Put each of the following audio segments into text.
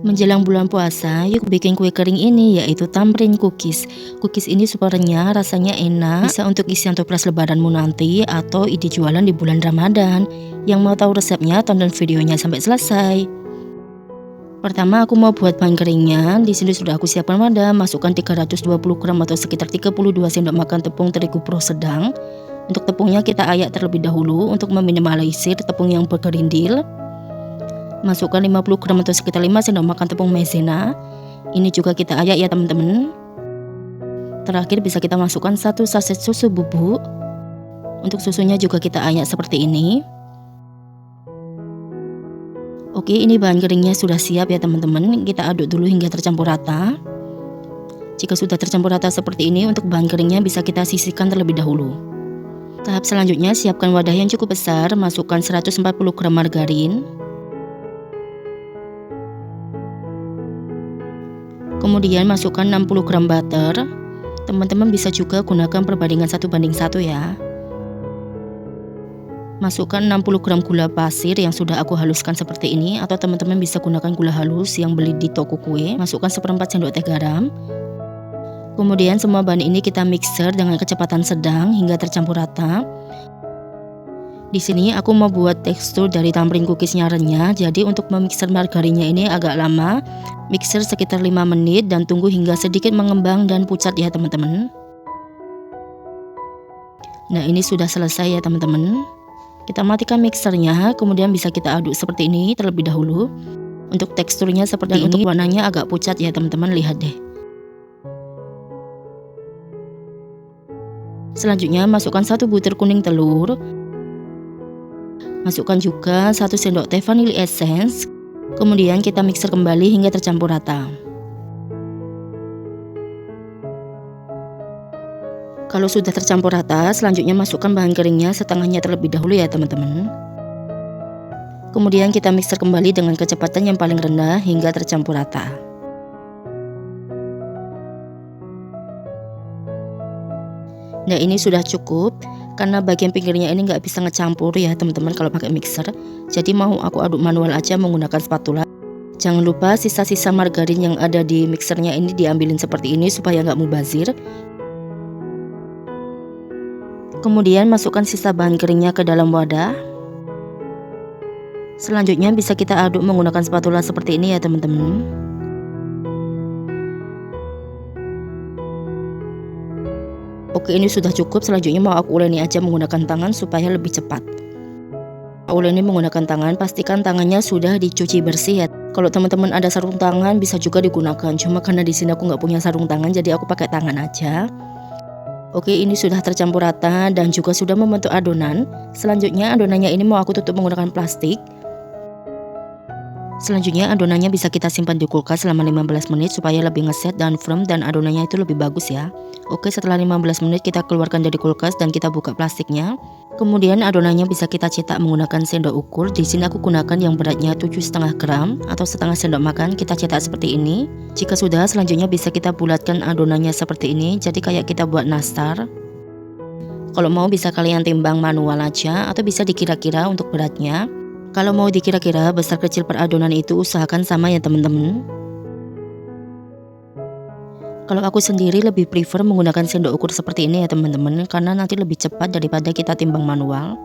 Menjelang bulan puasa, yuk bikin kue kering ini, yaitu tamrin cookies. Cookies ini super renyah, rasanya enak, bisa untuk isian toples lebaranmu nanti atau ide jualan di bulan Ramadan. Yang mau tahu resepnya, tonton videonya sampai selesai. Pertama aku mau buat bahan keringnya. Di sini sudah aku siapkan wadah, masukkan 320 gram atau sekitar 32 sendok makan tepung terigu pro sedang. Untuk tepungnya kita ayak terlebih dahulu untuk meminimalisir tepung yang bergerindil. Masukkan 50 gram atau sekitar 5 sendok makan tepung maizena. Ini juga kita ayak ya teman-teman. Terakhir bisa kita masukkan 1 saset susu bubuk. Untuk susunya juga kita ayak seperti ini. Oke, ini bahan keringnya sudah siap ya teman-teman. Kita aduk dulu hingga tercampur rata. Jika sudah tercampur rata seperti ini, untuk bahan keringnya bisa kita sisihkan terlebih dahulu. Tahap selanjutnya, siapkan wadah yang cukup besar. Masukkan 140 gram margarin. Kemudian masukkan 60 gram butter. Teman-teman bisa juga gunakan perbandingan 1:1 ya. Masukkan 60 gram gula pasir yang sudah aku haluskan seperti ini, atau teman-teman bisa gunakan gula halus yang beli di toko kue. Masukkan 1/4 sendok teh garam. Kemudian semua bahan ini kita mixer dengan kecepatan sedang hingga tercampur rata. Di sini aku mau buat tekstur dari tamrin cookiesnya renyah, jadi untuk memixer margarinnya ini agak lama. Mixer sekitar 5 menit dan tunggu hingga sedikit mengembang dan pucat ya teman-teman. Nah, ini sudah selesai ya teman-teman. Kita matikan mixernya, kemudian bisa kita aduk seperti ini terlebih dahulu. Untuk teksturnya seperti ini, untuk warnanya agak pucat ya teman-teman, lihat deh. Selanjutnya masukkan 1 butir kuning telur. Masukkan juga 1 sendok teh vanilla essence. Kemudian kita mixer kembali hingga tercampur rata. Kalau sudah tercampur rata, selanjutnya masukkan bahan keringnya setengahnya terlebih dahulu ya teman-teman. Kemudian kita mixer kembali dengan kecepatan yang paling rendah hingga tercampur rata. Nah, ini sudah cukup, karena bagian pinggirnya ini nggak bisa ngecampur ya teman-teman kalau pakai mixer. Jadi mau aku aduk manual aja menggunakan spatula. Jangan lupa sisa-sisa margarin yang ada di mixernya ini diambilin seperti ini supaya nggak mubazir. Kemudian masukkan sisa bahan keringnya ke dalam wadah. Selanjutnya bisa kita aduk menggunakan spatula seperti ini ya teman-teman. Oke, ini sudah cukup. Selanjutnya mau aku uleni aja menggunakan tangan supaya lebih cepat. Uleni menggunakan tangan, pastikan tangannya sudah dicuci bersih ya. Kalau teman-teman ada sarung tangan bisa juga digunakan. Cuma karena di sini aku nggak punya sarung tangan, jadi aku pakai tangan aja. Oke, ini sudah tercampur rata dan juga sudah membentuk adonan. Selanjutnya adonannya ini mau aku tutup menggunakan plastik. Selanjutnya adonannya bisa kita simpan di kulkas selama 15 menit supaya lebih ngeset dan firm dan adonannya itu lebih bagus ya. Oke, setelah 15 menit kita keluarkan dari kulkas dan kita buka plastiknya. Kemudian adonannya bisa kita cetak menggunakan sendok ukur. Di sini aku gunakan yang beratnya 7,5 gram atau setengah sendok makan. Kita cetak seperti ini. Jika sudah, selanjutnya bisa kita bulatkan adonannya seperti ini. Jadi kayak kita buat nastar. Kalau mau bisa kalian timbang manual aja atau bisa dikira-kira untuk beratnya. Kalau mau dikira-kira besar kecil per adonan itu usahakan sama ya teman-teman. Kalau aku sendiri lebih prefer menggunakan sendok ukur seperti ini ya teman-teman, karena nanti lebih cepat daripada kita timbang manual.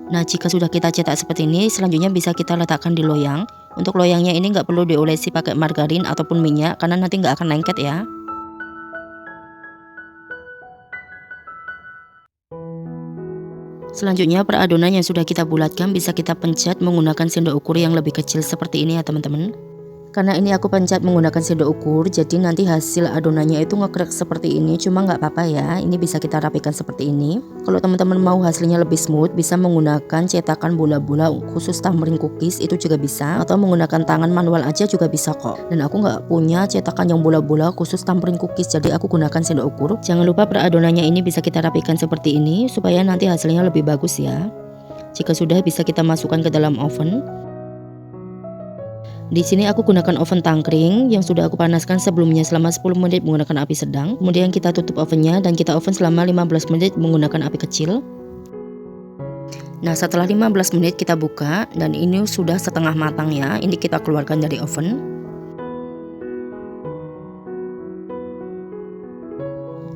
Nah, jika sudah kita cetak seperti ini, selanjutnya bisa kita letakkan di loyang. Untuk loyangnya ini nggak perlu diolesi pakai margarin ataupun minyak, karena nanti nggak akan lengket ya. Selanjutnya per adonan yang sudah kita bulatkan bisa kita pencet menggunakan sendok ukur yang lebih kecil seperti ini ya teman-teman. Karena ini aku pencet menggunakan sendok ukur, jadi nanti hasil adonannya itu ngekrek seperti ini. Cuma nggak apa-apa ya, ini bisa kita rapikan seperti ini. Kalau teman-teman mau hasilnya lebih smooth, bisa menggunakan cetakan bola-bola khusus tamrin cookies, itu juga bisa. Atau menggunakan tangan manual aja juga bisa kok. Dan aku nggak punya cetakan yang bola-bola khusus tamrin cookies, jadi aku gunakan sendok ukur. Jangan lupa per adonannya ini bisa kita rapikan seperti ini, supaya nanti hasilnya lebih bagus ya. Jika sudah, bisa kita masukkan ke dalam oven. Di sini aku gunakan oven tangkring yang sudah aku panaskan sebelumnya selama 10 menit menggunakan api sedang. Kemudian kita tutup ovennya dan kita oven selama 15 menit menggunakan api kecil. Nah, setelah 15 menit kita buka dan ini sudah setengah matang ya. Ini kita keluarkan dari oven.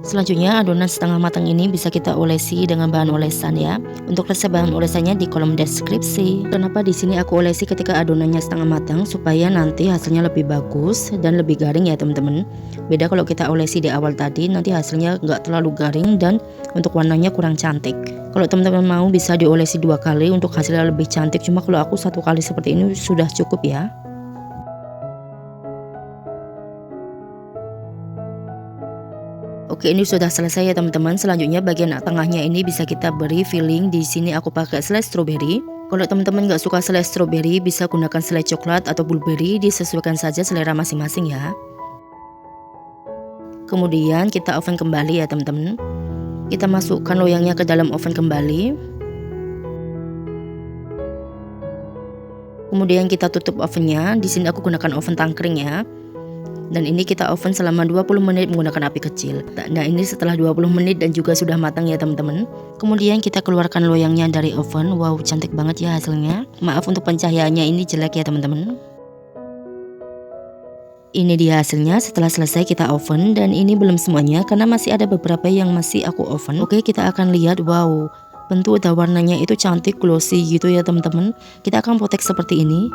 Selanjutnya adonan setengah matang ini bisa kita olesi dengan bahan olesan ya. Untuk resep bahan olesannya di kolom deskripsi. Kenapa di sini aku olesi ketika adonannya setengah matang, supaya nanti hasilnya lebih bagus dan lebih garing ya teman-teman. Beda kalau kita olesi di awal tadi, nanti hasilnya nggak terlalu garing dan untuk warnanya kurang cantik. Kalau teman-teman mau bisa diolesi 2 kali untuk hasilnya lebih cantik. Cuma kalau aku 1 kali seperti ini sudah cukup ya. Oke, ini sudah selesai ya teman-teman. Selanjutnya bagian tengahnya ini bisa kita beri filling. Di sini aku pakai selai strawberry. Kalau teman-teman nggak suka selai strawberry, bisa gunakan selai coklat atau blueberry, disesuaikan saja selera masing-masing ya. Kemudian kita oven kembali ya teman-teman. Kita masukkan loyangnya ke dalam oven kembali. Kemudian kita tutup ovennya. Di sini aku gunakan oven tangkring ya. Dan ini kita oven selama 20 menit menggunakan api kecil. Nah, ini setelah 20 menit dan juga sudah matang ya teman-teman. Kemudian kita keluarkan loyangnya dari oven. Wow, cantik banget ya hasilnya. Maaf untuk pencahayaannya ini jelek ya teman-teman. Ini dia hasilnya setelah selesai kita oven, dan ini belum semuanya karena masih ada beberapa yang masih aku oven. Oke, kita akan lihat. Wow, bentuk dan warnanya itu cantik, glossy gitu ya teman-teman. Kita akan potek seperti ini.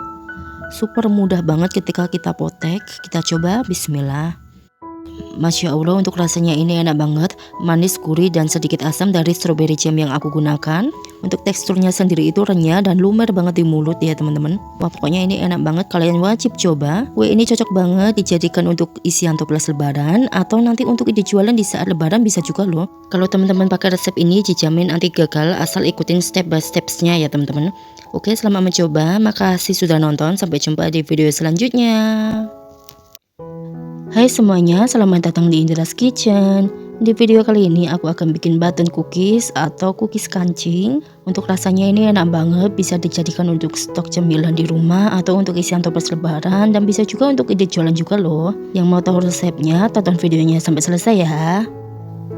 Super mudah banget ketika kita potek. Kita coba, bismillah. Masya Allah, untuk rasanya ini enak banget. Manis, gurih, dan sedikit asam dari strawberry jam yang aku gunakan. Untuk teksturnya sendiri itu renyah dan lumer banget di mulut ya teman-teman. Wah, pokoknya ini enak banget, kalian wajib coba. Wah, ini cocok banget dijadikan untuk isian toples lebaran, atau nanti untuk dijualan di saat lebaran bisa juga loh. Kalau teman-teman pakai resep ini dijamin anti gagal, asal ikutin step by stepsnya ya teman-teman. Oke, selamat mencoba. Makasih sudah nonton. Sampai jumpa di video selanjutnya. Hai semuanya, selamat datang di Indira's Kitchen. Di video kali ini aku akan bikin button cookies atau cookies kancing. Untuk rasanya ini enak banget, bisa dijadikan untuk stok cemilan di rumah atau untuk isian toples lebaran, dan bisa juga untuk ide jualan juga loh. Yang mau tahu resepnya, tonton videonya sampai selesai ya.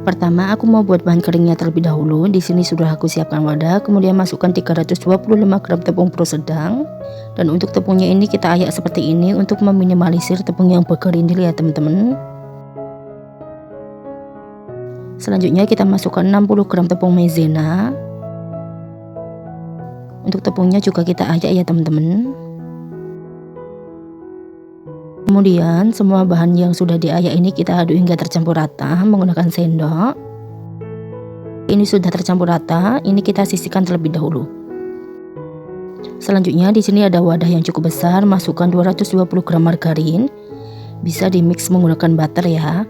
Pertama, aku mau buat bahan keringnya terlebih dahulu. Di sini sudah aku siapkan wadah, kemudian masukkan 325 gram tepung pro sedang. Dan untuk tepungnya ini kita ayak seperti ini untuk meminimalisir tepung yang bergerindil ya teman-teman. Selanjutnya kita masukkan 60 gram tepung maizena. Untuk tepungnya juga kita ayak ya teman-teman. Kemudian semua bahan yang sudah diayak ini kita aduk hingga tercampur rata menggunakan sendok. Ini sudah tercampur rata, ini kita sisihkan terlebih dahulu. Selanjutnya di sini ada wadah yang cukup besar, masukkan 220 gram margarin. Bisa di mix menggunakan butter ya.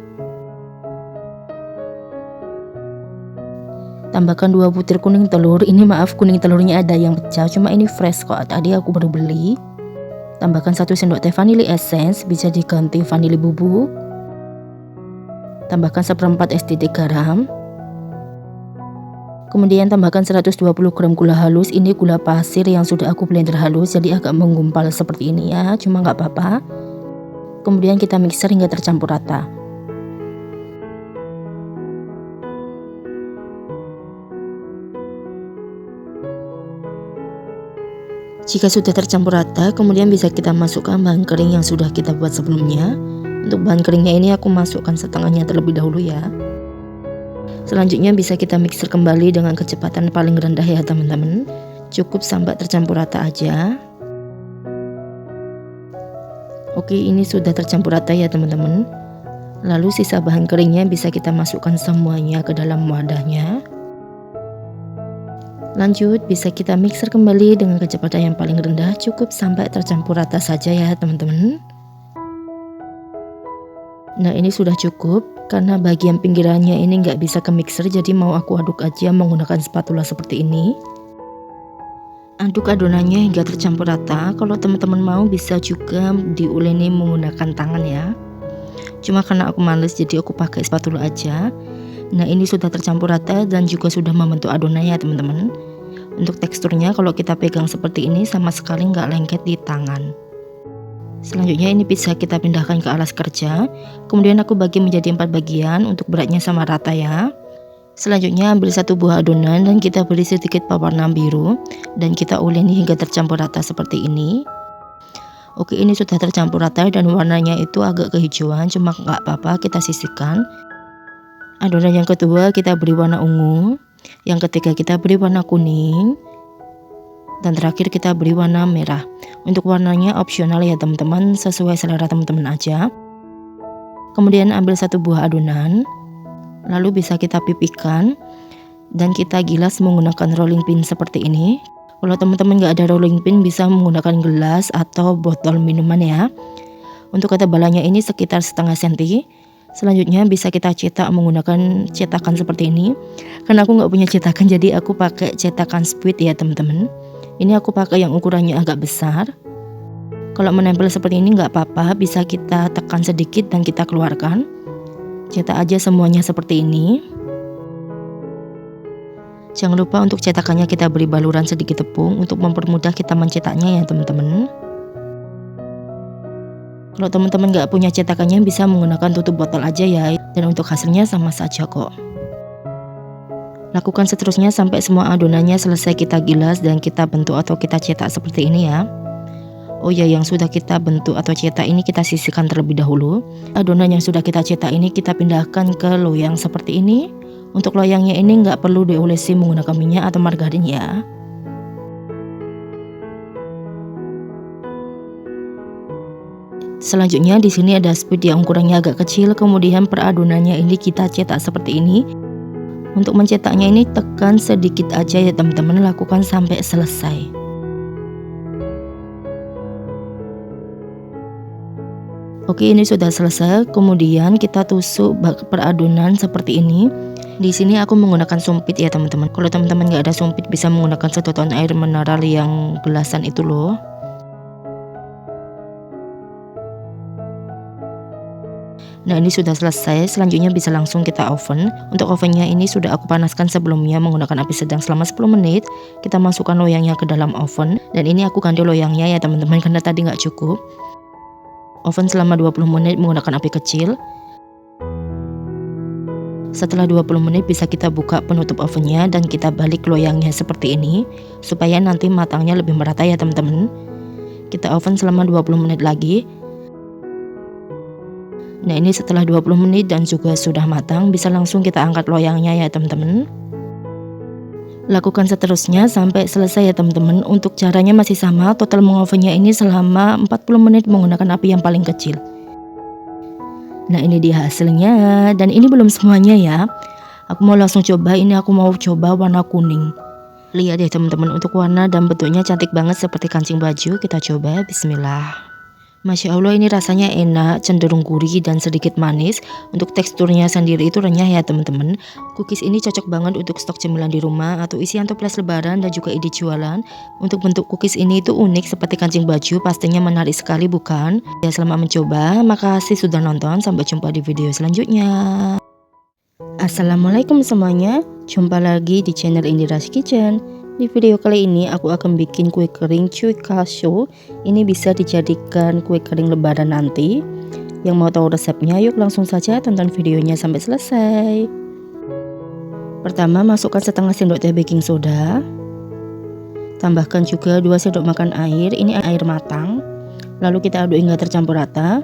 Tambahkan 2 butir kuning telur. Ini maaf, kuning telurnya ada yang pecah, cuma ini fresh kok, tadi aku baru beli. Tambahkan 1 sendok teh vanili essence, bisa diganti vanili bubuk. Tambahkan 1/4 es titik garam. Kemudian tambahkan 120 gram gula halus. Ini gula pasir yang sudah aku blender halus, jadi agak menggumpal seperti ini ya, cuma nggak apa-apa. Kemudian kita mixer hingga tercampur rata. Jika sudah tercampur rata, kemudian bisa kita masukkan bahan kering yang sudah kita buat sebelumnya. Untuk bahan keringnya ini aku masukkan setengahnya terlebih dahulu ya. Selanjutnya bisa kita mixer kembali dengan kecepatan paling rendah ya teman-teman. Cukup sampai tercampur rata aja. Oke, ini sudah tercampur rata ya teman-teman. Lalu sisa bahan keringnya bisa kita masukkan semuanya ke dalam wadahnya. Lanjut, bisa kita mixer kembali dengan kecepatan yang paling rendah, cukup sampai tercampur rata saja ya teman-teman. Nah, ini sudah cukup, karena bagian pinggirannya ini nggak bisa ke mixer, jadi mau aku aduk aja menggunakan spatula seperti ini. Aduk adonannya hingga tercampur rata. Kalau teman-teman mau bisa juga diuleni menggunakan tangan ya. Cuma karena aku males, jadi aku pakai spatula aja. Nah, ini sudah tercampur rata dan juga sudah membentuk adonannya teman-teman. Untuk teksturnya kalau kita pegang seperti ini sama sekali nggak lengket di tangan. Selanjutnya ini bisa kita pindahkan ke alas kerja. Kemudian aku bagi menjadi 4 bagian untuk beratnya sama rata ya. Selanjutnya ambil satu buah adonan dan kita beri sedikit pewarna biru dan kita uleni hingga tercampur rata seperti ini. Oke, ini sudah tercampur rata dan warnanya itu agak kehijauan, cuma nggak apa-apa, kita sisihkan. Adonan yang kedua kita beri warna ungu, yang ketiga kita beri warna kuning, dan terakhir kita beri warna merah. Untuk warnanya opsional ya teman-teman, sesuai selera teman-teman aja. Kemudian ambil satu buah adonan, lalu bisa kita pipihkan dan kita gilas menggunakan rolling pin seperti ini. Kalau teman-teman nggak ada rolling pin, bisa menggunakan gelas atau botol minuman ya. Untuk ketebalannya ini sekitar setengah senti. Selanjutnya bisa kita cetak menggunakan cetakan seperti ini. Karena aku nggak punya cetakan, jadi aku pakai cetakan spuit ya teman-teman. Ini aku pakai yang ukurannya agak besar. Kalau menempel seperti ini nggak apa-apa, bisa kita tekan sedikit dan kita keluarkan. Cetak aja semuanya seperti ini. Jangan lupa untuk cetakannya kita beri baluran sedikit tepung untuk mempermudah kita mencetaknya ya teman-teman. Kalau teman-teman nggak punya cetakannya, bisa menggunakan tutup botol aja ya, dan untuk hasilnya sama saja kok. Lakukan seterusnya sampai semua adonannya selesai kita gilas dan kita bentuk atau kita cetak seperti ini ya. Oh ya, yang sudah kita bentuk atau cetak ini kita sisihkan terlebih dahulu. Adonan yang sudah kita cetak ini kita pindahkan ke loyang seperti ini. Untuk loyangnya ini nggak perlu diolesi menggunakan minyak atau margarin ya. Selanjutnya di sini ada spuit yang ukurannya agak kecil, kemudian per adonannya ini kita cetak seperti ini. Untuk mencetaknya ini tekan sedikit aja ya teman-teman, lakukan sampai selesai. Oke, ini sudah selesai. Kemudian kita tusuk per adonan seperti ini. Di sini aku menggunakan sumpit ya teman-teman. Kalau teman-teman nggak ada sumpit, bisa menggunakan sedotan air mineral yang gelasan itu loh. Nah, ini sudah selesai. Selanjutnya bisa langsung kita oven. Untuk ovennya ini sudah aku panaskan sebelumnya menggunakan api sedang selama 10 menit. Kita masukkan loyangnya ke dalam oven. Dan ini aku ganti loyangnya ya teman-teman, karena tadi nggak cukup. Oven selama 20 menit menggunakan api kecil. Setelah 20 menit bisa kita buka penutup ovennya dan kita balik loyangnya seperti ini, supaya nanti matangnya lebih merata ya teman-teman. Kita oven selama 20 menit lagi. Nah, ini setelah 20 menit dan juga sudah matang, bisa langsung kita angkat loyangnya ya teman-teman. Lakukan seterusnya sampai selesai ya teman-teman. Untuk caranya masih sama, total mengovennya ini selama 40 menit menggunakan api yang paling kecil. Nah, ini dia hasilnya, dan ini belum semuanya ya. Aku mau langsung coba, ini aku mau coba warna kuning. Lihat ya teman-teman, untuk warna dan bentuknya cantik banget seperti kancing baju. Kita coba, bismillah. Masya Allah, ini rasanya enak, cenderung gurih dan sedikit manis. Untuk teksturnya sendiri itu renyah ya teman-teman. Cookies ini cocok banget untuk stok cemilan di rumah atau isian toples lebaran dan juga ide jualan. Untuk bentuk cookies ini itu unik seperti kancing baju, pastinya menarik sekali bukan? Ya, selamat mencoba, makasih sudah nonton, sampai jumpa di video selanjutnya. Assalamualaikum semuanya, jumpa lagi di channel Indira's Kitchen. Di video kali ini aku akan bikin kue kering cuy cashew. Ini bisa dijadikan kue kering lebaran nanti. Yang mau tahu resepnya, yuk langsung saja tonton videonya sampai selesai. Pertama, masukkan setengah sendok teh baking soda. Tambahkan juga 2 sendok makan air, ini air matang. Lalu kita aduk hingga tercampur rata.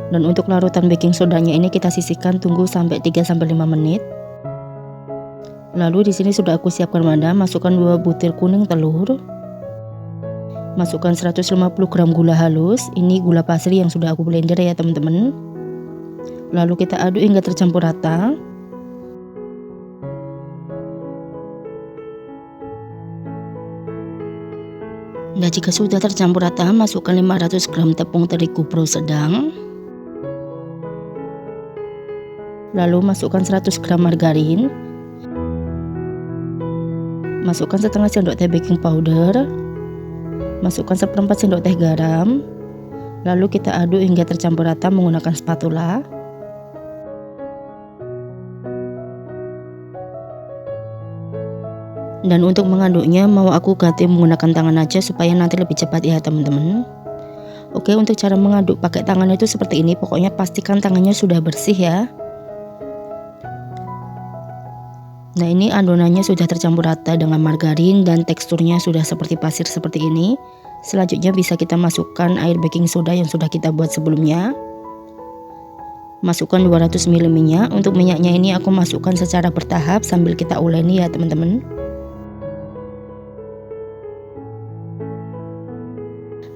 Dan untuk larutan baking sodanya ini kita sisihkan, tunggu sampai 3-5 menit. Lalu di sini sudah aku siapkan wadah, masukkan 2 butir kuning telur. Masukkan 150 gram gula halus, ini gula pasir yang sudah aku blender ya teman-teman. Lalu kita aduk hingga tercampur rata. Nah, jika sudah tercampur rata, masukkan 500 gram tepung terigu pro sedang. Lalu masukkan 100 gram margarin. Masukkan setengah sendok teh baking powder. Masukkan 1/4 sendok teh garam. Lalu kita aduk hingga tercampur rata menggunakan spatula. Dan untuk mengaduknya mau aku ganti menggunakan tangan aja supaya nanti lebih cepat ya teman-teman. Oke, untuk cara mengaduk pakai tangan itu seperti ini. Pokoknya pastikan tangannya sudah bersih ya. Nah, ini adonannya sudah tercampur rata dengan margarin dan teksturnya sudah seperti pasir seperti ini. Selanjutnya bisa kita masukkan air baking soda yang sudah kita buat sebelumnya. Masukkan 200 ml minyak. Untuk minyaknya ini aku masukkan secara bertahap sambil kita uleni ya teman-teman.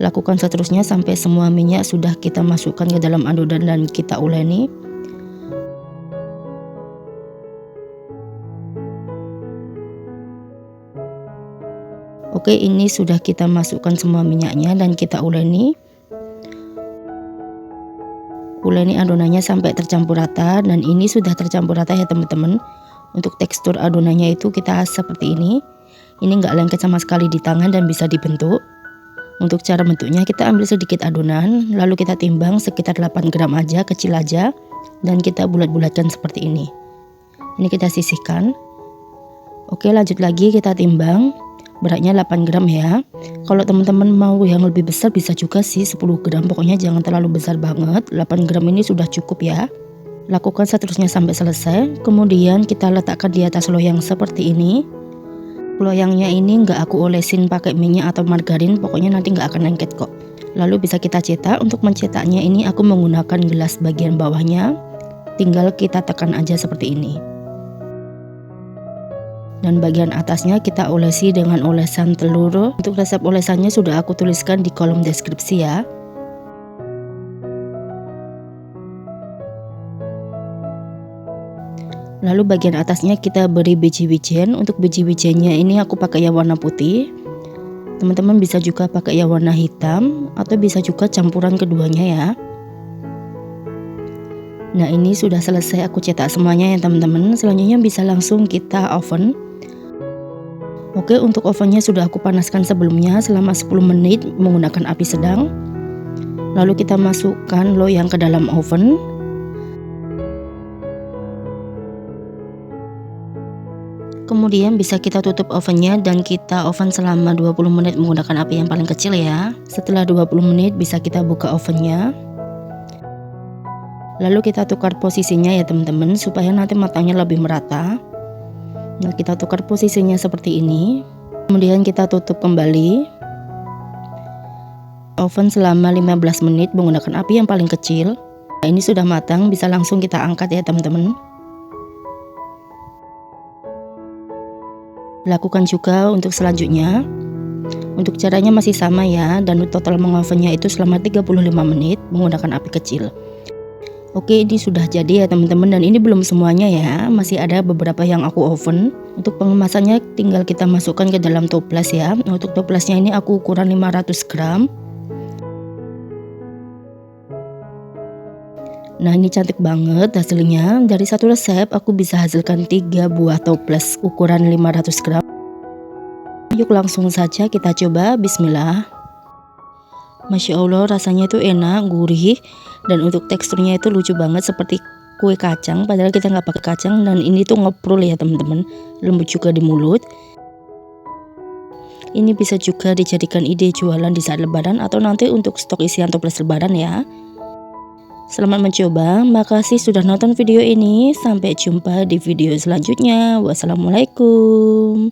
Lakukan seterusnya sampai semua minyak sudah kita masukkan ke dalam adonan dan kita uleni. Oke, ini sudah kita masukkan semua minyaknya dan kita uleni. Uleni adonannya sampai tercampur rata, dan ini sudah tercampur rata ya teman-teman. Untuk tekstur adonannya itu kita seperti ini. Ini enggak lengket sama sekali di tangan dan bisa dibentuk. Untuk cara bentuknya kita ambil sedikit adonan, lalu kita timbang sekitar 8 gram aja, kecil aja, dan kita bulat-bulatkan seperti ini. Ini kita sisihkan. Oke, lanjut lagi kita timbang. Beratnya 8 gram ya. Kalau teman-teman mau yang lebih besar bisa juga sih 10 gram. Pokoknya jangan terlalu besar banget. 8 gram ini sudah cukup ya. Lakukan seterusnya sampai selesai. Kemudian kita letakkan di atas loyang seperti ini. Loyangnya ini nggak aku olesin pakai minyak atau margarin. Pokoknya nanti nggak akan lengket kok. Lalu bisa kita cetak. Untuk mencetaknya ini aku menggunakan gelas bagian bawahnya. Tinggal kita tekan aja seperti ini. Dan bagian atasnya kita olesi dengan olesan telur. Untuk resep olesannya sudah aku tuliskan di kolom deskripsi ya. Lalu bagian atasnya kita beri biji wijen. Untuk biji wijennya ini aku pakai yang warna putih. Teman-teman bisa juga pakai yang warna hitam atau bisa juga campuran keduanya ya. Nah, ini sudah selesai aku cetak semuanya ya teman-teman. Selanjutnya bisa langsung kita oven. Oke, untuk ovennya sudah aku panaskan sebelumnya selama 10 menit menggunakan api sedang. Lalu kita masukkan loyang ke dalam oven. Kemudian bisa kita tutup ovennya dan kita oven selama 20 menit menggunakan api yang paling kecil ya. Setelah 20 menit bisa kita buka ovennya. Lalu kita tukar posisinya ya teman-teman supaya nanti matangnya lebih merata. Nah, kita tukar posisinya seperti ini. Kemudian kita tutup kembali. Oven selama 15 menit menggunakan api yang paling kecil. Nah, ini sudah matang, bisa langsung kita angkat ya teman-teman. Lakukan juga untuk selanjutnya. Untuk caranya masih sama ya, dan total mengovennya itu selama 35 menit menggunakan api kecil. Oke, ini sudah jadi ya teman-teman, dan ini belum semuanya ya, masih ada beberapa yang aku oven. Untuk pengemasannya tinggal kita masukkan ke dalam toples ya. Untuk toplesnya ini aku ukuran 500 gram. Nah, ini cantik banget hasilnya. Dari satu resep aku bisa hasilkan 3 buah toples ukuran 500 gram. Yuk langsung saja kita coba. Bismillah. Masya Allah, rasanya itu enak, gurih, dan untuk teksturnya itu lucu banget seperti kue kacang, padahal kita nggak pakai kacang. Dan ini tuh ngeprul ya teman-teman, lembut juga di mulut. Ini bisa juga dijadikan ide jualan di saat lebaran atau nanti untuk stok isian toples lebaran ya. Selamat mencoba, makasih sudah nonton video ini, sampai jumpa di video selanjutnya. Wassalamualaikum.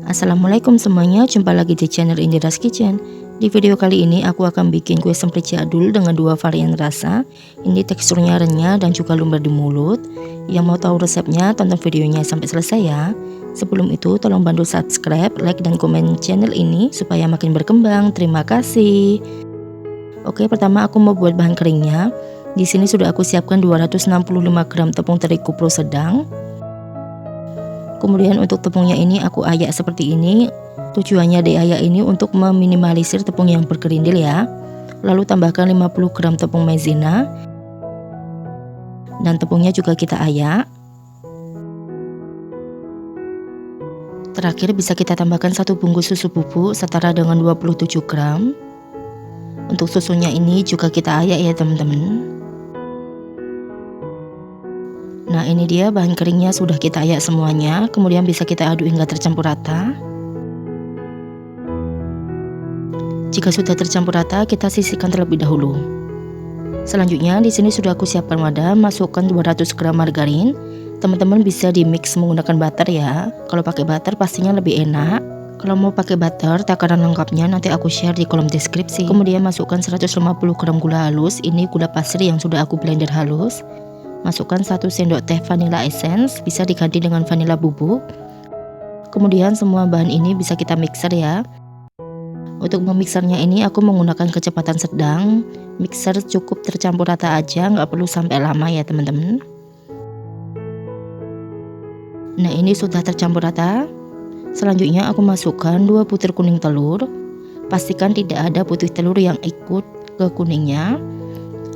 Assalamualaikum semuanya, jumpa lagi di channel Indira's Kitchen. Di video kali ini aku akan bikin kue semprit jadul dengan 2 varian rasa. Ini teksturnya renyah dan juga lumer di mulut. Yang mau tahu resepnya tonton videonya sampai selesai ya. Sebelum itu tolong bantu subscribe, like, dan komen channel ini supaya makin berkembang. Terima kasih. Oke, pertama aku mau buat bahan keringnya. Di sini sudah aku siapkan 265 gram tepung terigu pro sedang. Kemudian untuk tepungnya ini aku ayak seperti ini. Tujuannya diayak ini untuk meminimalisir tepung yang bergerindil ya. Lalu tambahkan 50 gram tepung maizena. Dan tepungnya juga kita ayak. Terakhir bisa kita tambahkan 1 bungkus susu bubuk setara dengan 27 gram. Untuk susunya ini juga kita ayak ya teman-teman. Nah, ini dia bahan keringnya sudah kita ayak semuanya. Kemudian bisa kita aduk hingga tercampur rata. Jika sudah tercampur rata, kita sisihkan terlebih dahulu. Selanjutnya di sini sudah aku siapkan wadah, masukkan 200 gram margarin. Teman-teman bisa di mix menggunakan butter ya. Kalau pakai butter pastinya lebih enak. Kalau mau pakai butter, takaran lengkapnya nanti aku share di kolom deskripsi. Kemudian masukkan 150 gram gula halus. Ini gula pasir yang sudah aku blender halus. Masukkan 1 sendok teh vanilla essence, bisa diganti dengan vanilla bubuk. Kemudian semua bahan ini bisa kita mixer ya. Untuk memixernya ini aku menggunakan kecepatan sedang. Mixer cukup tercampur rata aja, nggak perlu sampai lama ya teman-teman. Nah ini sudah tercampur rata. Selanjutnya aku masukkan 2 butir kuning telur. Pastikan tidak ada putih telur yang ikut ke kuningnya.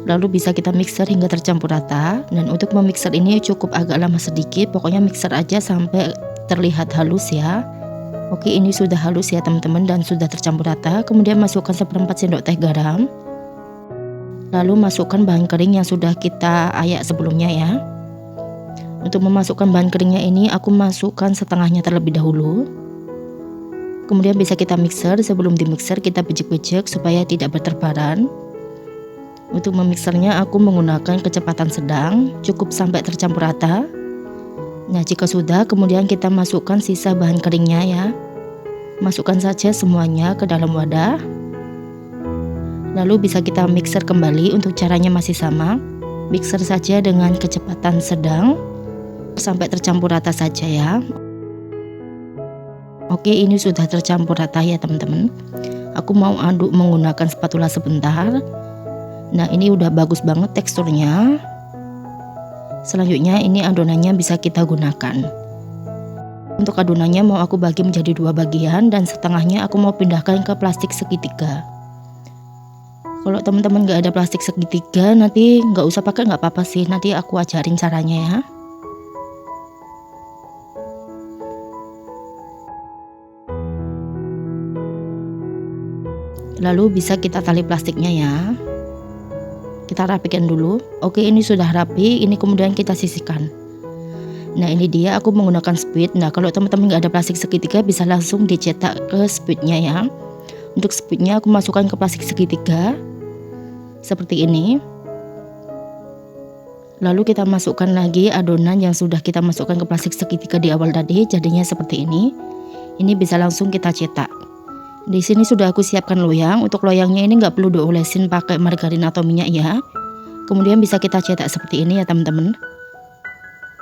Lalu bisa kita mixer hingga tercampur rata. Dan untuk memixer ini cukup agak lama sedikit. Pokoknya mixer aja sampai terlihat halus ya. Oke, ini sudah halus ya teman-teman dan sudah tercampur rata. Kemudian masukkan 1/4 sendok teh garam. Lalu masukkan bahan kering yang sudah kita ayak sebelumnya ya. Untuk memasukkan bahan keringnya ini aku masukkan setengahnya terlebih dahulu. Kemudian bisa kita mixer, sebelum di mixer kita bejek-bejek supaya tidak berterbaran. Untuk memixernya aku menggunakan kecepatan sedang, cukup sampai tercampur rata. Nah jika sudah, kemudian kita masukkan sisa bahan keringnya ya. Masukkan saja semuanya ke dalam wadah. Lalu bisa kita mixer kembali. Untuk caranya masih sama. Mixer saja dengan kecepatan sedang sampai tercampur rata saja ya. Oke, ini sudah tercampur rata ya teman-teman. Aku mau aduk menggunakan spatula sebentar. Nah ini udah bagus banget teksturnya. Selanjutnya ini adonannya bisa kita gunakan. Untuk adonannya mau aku bagi menjadi 2 bagian dan setengahnya aku mau pindahkan ke plastik segitiga. Kalau teman-teman nggak ada plastik segitiga nanti nggak usah pakai, nggak apa-apa sih, nanti aku ajarin caranya ya. Lalu bisa kita tali plastiknya ya. Kita rapikan dulu. Oke, ini sudah rapi. Ini kemudian kita sisihkan. Nah ini dia aku menggunakan speed. Nah kalau teman-teman nggak ada plastik segitiga bisa langsung dicetak ke speednya ya. Untuk speednya aku masukkan ke plastik segitiga seperti ini. Lalu kita masukkan lagi adonan yang sudah kita masukkan ke plastik segitiga di awal tadi. Jadinya seperti ini. Ini bisa langsung kita cetak. Di sini sudah aku siapkan loyang. Untuk loyangnya ini nggak perlu diolesin pakai margarin atau minyak ya. Kemudian bisa kita cetak seperti ini ya teman-teman.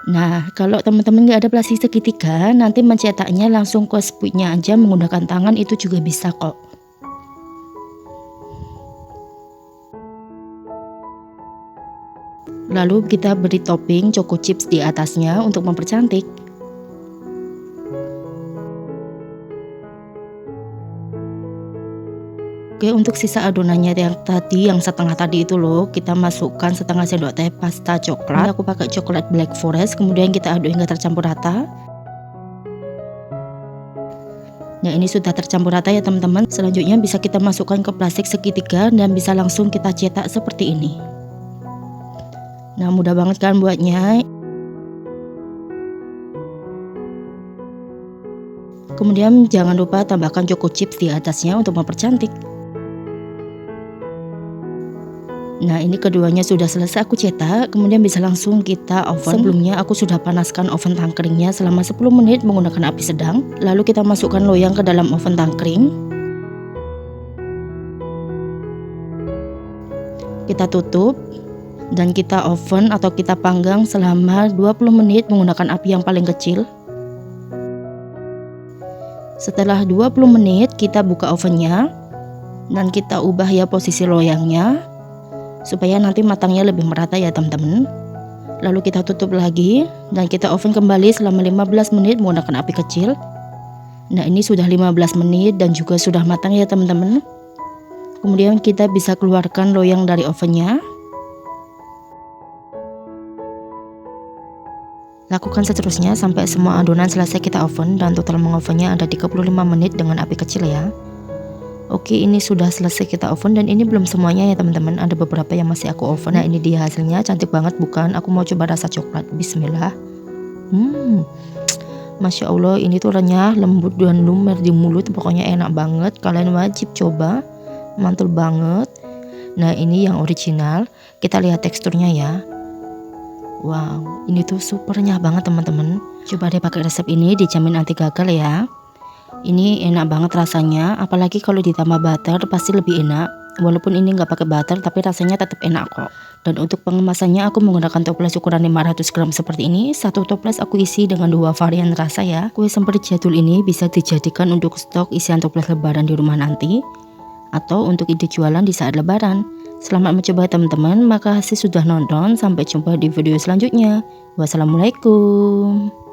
Nah kalau teman-teman nggak ada plastik segitiga, nanti mencetaknya langsung ke speednya aja menggunakan tangan itu juga bisa kok. Lalu kita beri topping choco chips di atasnya untuk mempercantik. Oke, untuk sisa adonannya yang setengah tadi itu loh, kita masukkan setengah sendok teh pasta coklat. Ini aku pakai coklat black forest, kemudian kita aduk hingga tercampur rata. Nah ini sudah tercampur rata ya teman-teman. Selanjutnya bisa kita masukkan ke plastik segitiga dan bisa langsung kita cetak seperti ini. Nah mudah banget kan buatnya. Kemudian jangan lupa tambahkan choco chips di atasnya untuk mempercantik. Nah ini keduanya sudah selesai aku cetak, kemudian bisa langsung kita oven. Sebelumnya aku sudah panaskan oven tangkringnya selama 10 menit menggunakan api sedang. Lalu kita masukkan loyang ke dalam oven tangkring. Kita tutup dan kita oven atau kita panggang selama 20 menit menggunakan api yang paling kecil. Setelah 20 menit kita buka ovennya dan kita ubah ya posisi loyangnya supaya nanti matangnya lebih merata ya teman-teman. Lalu kita tutup lagi dan kita oven kembali selama 15 menit menggunakan api kecil. Nah ini sudah 15 menit dan juga sudah matang ya teman-teman. Kemudian kita bisa keluarkan loyang dari ovennya. Lakukan seterusnya sampai semua adonan selesai kita oven dan total mengovennya ada 35 menit dengan api kecil ya. Oke, ini sudah selesai kita oven dan ini belum semuanya ya teman-teman, ada beberapa yang masih aku oven. Nah ini dia hasilnya, cantik banget bukan? Aku mau coba rasa coklat. Bismillah. Masya Allah, ini tuh renyah, lembut dan lumer di mulut, pokoknya enak banget. Kalian wajib coba, mantul banget. Nah ini yang original, kita lihat teksturnya ya. Wow, ini tuh super renyah banget teman-teman. Coba deh pakai resep ini, dijamin anti gagal ya. Ini enak banget rasanya, apalagi kalau ditambah butter pasti lebih enak. Walaupun ini nggak pakai butter tapi rasanya tetap enak kok. Dan untuk pengemasannya aku menggunakan toples ukuran 500 gram seperti ini. Satu toples aku isi dengan 2 varian rasa ya. Kue semper jadul ini bisa dijadikan untuk stok isian toples lebaran di rumah nanti, atau untuk ide jualan di saat lebaran. Selamat mencoba teman-teman, makasih sudah nonton, sampai jumpa di video selanjutnya. Wassalamualaikum.